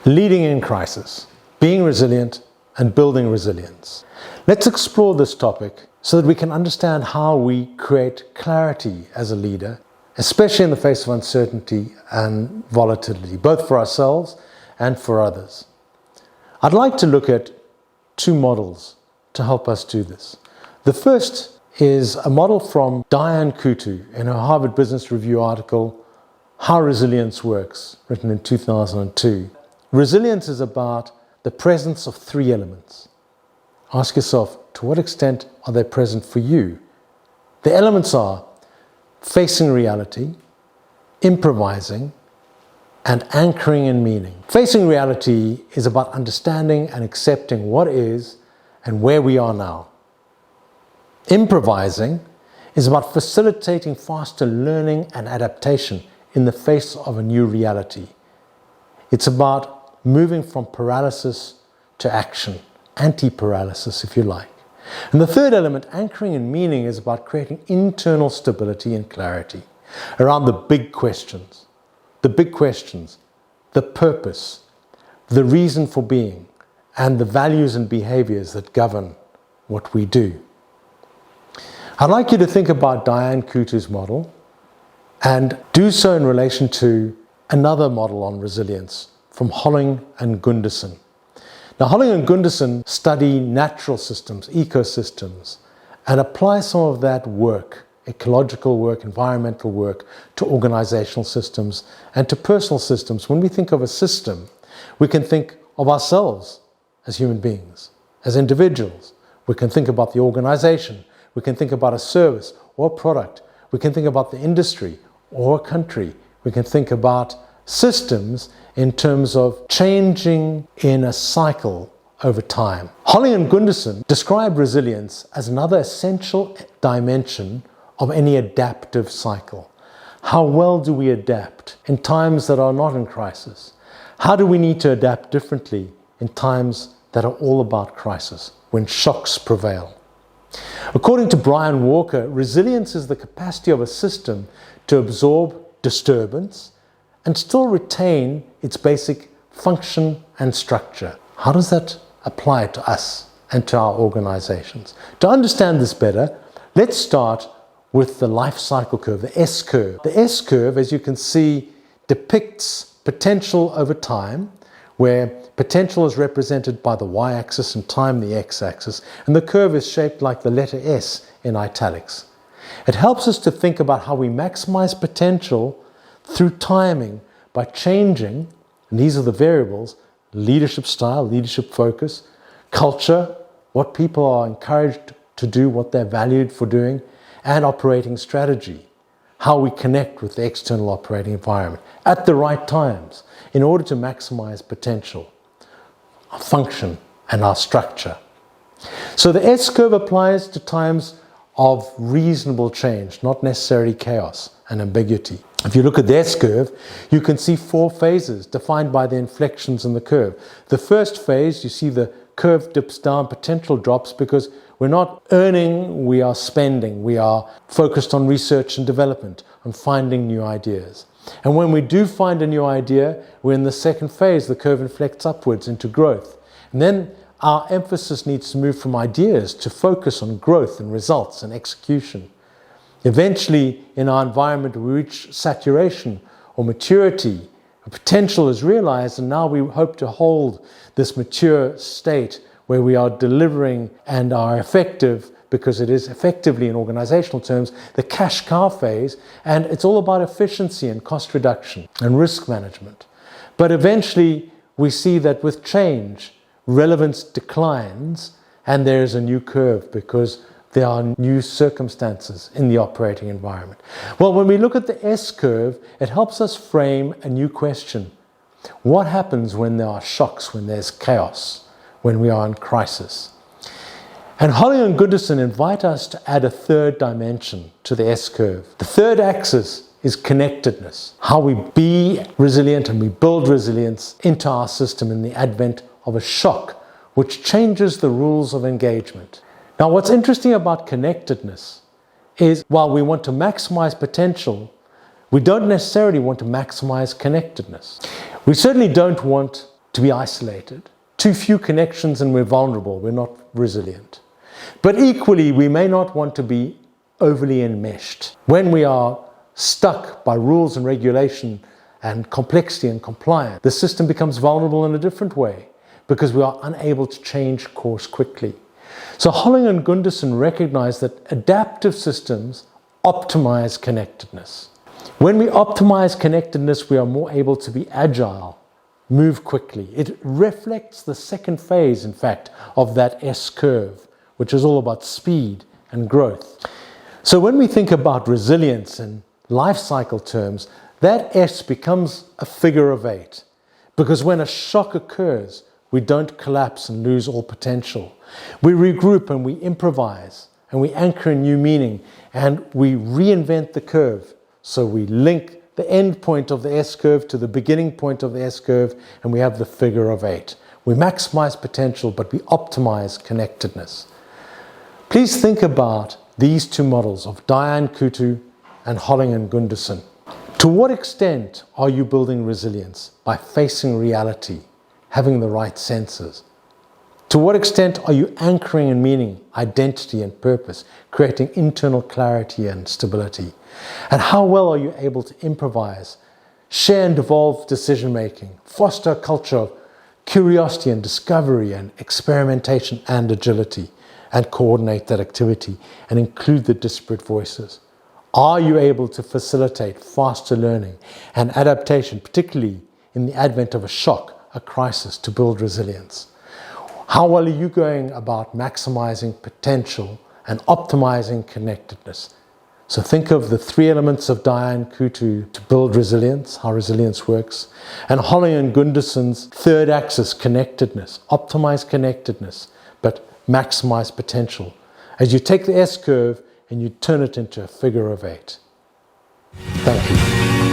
leading in crisis, being resilient and building resilience. Let's explore this topic so that we can understand how we create clarity as a leader, especially in the face of uncertainty and volatility, both for ourselves and for others. I'd like to look at two models to help us do this. The first is a model from Diane Kutu in her Harvard Business Review article, How Resilience Works, written in 2002. Resilience is about the presence of three elements. Ask yourself, to what extent are they present for you? The elements are facing reality, improvising, and anchoring in meaning. Facing reality is about understanding and accepting what is and where we are now. Improvising is about facilitating faster learning and adaptation in the face of a new reality. It's about moving from paralysis to action, anti-paralysis if you like. And the third element, anchoring in meaning, is about creating internal stability and clarity around the big questions. The big questions, the purpose, the reason for being, and the values and behaviors that govern what we do. I'd like you to think about Diane Kutu's model and do so in relation to another model on resilience from Holling and Gunderson. Now, Holling and Gunderson study natural systems, ecosystems, and apply some of that work, ecological work, environmental work, to organizational systems and to personal systems. When we think of a system, we can think of ourselves as human beings, as individuals. We can think about the organization. We can think about a service or product. We can think about the industry or a country. We can think about systems in terms of changing in a cycle over time. Holling and Gunderson describe resilience as another essential dimension of any adaptive cycle. How well do we adapt in times that are not in crisis? How do we need to adapt differently in times that are all about crisis, when shocks prevail? According to Brian Walker, resilience is the capacity of a system to absorb disturbance and still retain its basic function and structure. How does that apply to us and to our organizations? To understand this better, let's start with the life cycle curve, the S curve. The S curve, as you can see, depicts potential over time, where potential is represented by the y-axis and time the x-axis, and the curve is shaped like the letter S in italics. It helps us to think about how we maximize potential through timing by changing, and these are the variables, leadership style, leadership focus, culture, what people are encouraged to do, what they're valued for doing, and operating strategy, how we connect with the external operating environment at the right times in order to maximize potential, our function, and our structure. So the S curve applies to times of reasonable change, not necessarily chaos and ambiguity. If you look at the S curve, you can see four phases defined by the inflections in the curve. The first phase, you see the curve dips down, potential drops because we're not earning, we are spending. We are focused on research and development, on finding new ideas. And when we do find a new idea, we're in the second phase, the curve inflects upwards into growth. And then our emphasis needs to move from ideas to focus on growth and results and execution. Eventually, in our environment, we reach saturation or maturity. A potential is realized, and now we hope to hold this mature state where we are delivering and are effective, because it is effectively, in organizational terms, the cash cow phase, and it's all about efficiency and cost reduction and risk management. But eventually, we see that with change, relevance declines, and there is a new curve because there are new circumstances in the operating environment. Well, when we look at the S curve, it helps us frame a new question. What happens when there are shocks, when there's chaos, when we are in crisis? And Holling and Gunderson invite us to add a third dimension to the S curve. The third axis is connectedness, how we be resilient and we build resilience into our system in the advent of a shock, which changes the rules of engagement. Now, what's interesting about connectedness is while we want to maximize potential, we don't necessarily want to maximize connectedness. We certainly don't want to be isolated. Too few connections and we're vulnerable, we're not resilient. But equally, we may not want to be overly enmeshed. When we are stuck by rules and regulation and complexity and compliance, the system becomes vulnerable in a different way because we are unable to change course quickly. So Holling and Gunderson recognized that adaptive systems optimize connectedness. When we optimize connectedness, we are more able to be agile, move quickly. It reflects the second phase, in fact, of that S curve, which is all about speed and growth. So when we think about resilience in life cycle terms, that S becomes a figure of 8, because when a shock occurs, we don't collapse and lose all potential. We regroup and we improvise and we anchor in new meaning and we reinvent the curve. So we link the end point of the S curve to the beginning point of the S curve and we have the figure of 8. We maximize potential, but we optimize connectedness. Please think about these two models of Diane Kutu and Holling and Gunderson. To what extent are you building resilience by facing reality, having the right senses? To what extent are you anchoring in meaning, identity and purpose, creating internal clarity and stability? And how well are you able to improvise, share and evolve decision-making, foster a culture of curiosity and discovery and experimentation and agility, and coordinate that activity and include the disparate voices? Are you able to facilitate faster learning and adaptation, particularly in the advent of a shock, a crisis, to build resilience? How well are you going about maximizing potential and optimizing connectedness? So think of the 3 elements of Diane Kutu to build resilience, how resilience works, and Holling and Gunderson's third axis, connectedness. Optimize connectedness, but maximize potential. As you take the S curve and you turn it into a figure of 8. Thank you.